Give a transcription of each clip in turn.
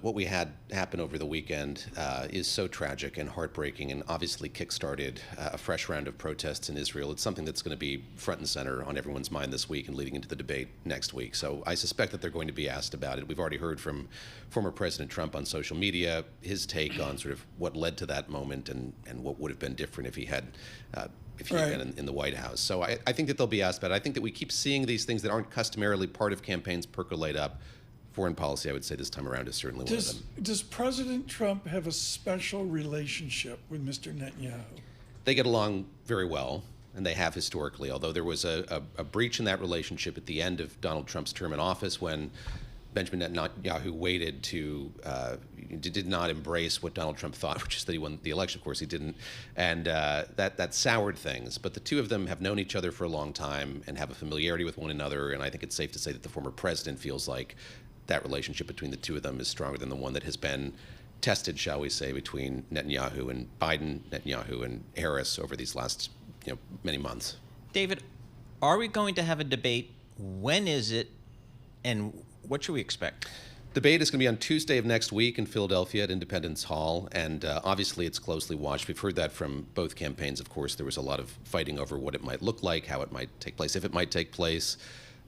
What we had happen over the weekend is so tragic and heartbreaking, and obviously kick-started a fresh round of protests in Israel. It's something that's going to be front and center on everyone's mind this week and leading into the debate next week. So I suspect that they're going to be asked about it. We've already heard from former President Trump on social media, his take on sort of what led to that moment and what would have been different if he had been in the White House. So I think that they'll be asked about it. I think that we keep seeing these things that aren't customarily part of campaigns percolate up. Foreign policy, I would say this time around, is certainly one of them. Does President Trump have a special relationship with Mr. Netanyahu? They get along very well, and they have historically, although there was a breach in that relationship at the end of Donald Trump's term in office when Benjamin Netanyahu waited did not embrace what Donald Trump thought, which is that he won the election. Of course, he didn't. And that soured things. But the two of them have known each other for a long time and have a familiarity with one another. And I think it's safe to say that the former president feels like that relationship between the two of them is stronger than the one that has been tested, shall we say, between Netanyahu and Biden, Netanyahu and Harris over these last many months. David, are we going to have a debate? When is it? And what should we expect? Debate is going to be on Tuesday of next week in Philadelphia at Independence Hall, and obviously it's closely watched. We've heard that from both campaigns, of course. There was a lot of fighting over what it might look like, how it might take place, if it might take place.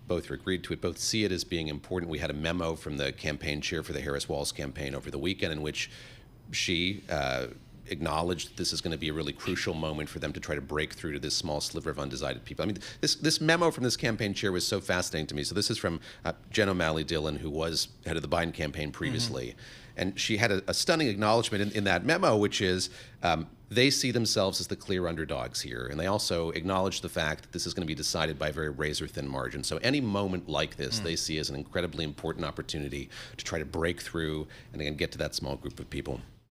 Both agreed to it, both see it as being important. We had a memo from the campaign chair for the Harris-Walz campaign over the weekend in which she acknowledged that this is going to be a really crucial moment for them to try to break through to this small sliver of undecided people. I mean, this memo from this campaign chair was so fascinating to me. So this is from Jen O'Malley Dillon, who was head of the Biden campaign previously. Mm-hmm. And she had a stunning acknowledgement in that memo, which is they see themselves as the clear underdogs here. And they also acknowledge the fact that this is going to be decided by a very razor-thin margin. So any moment like this, they see as an incredibly important opportunity to try to break through and again get to that small group of people.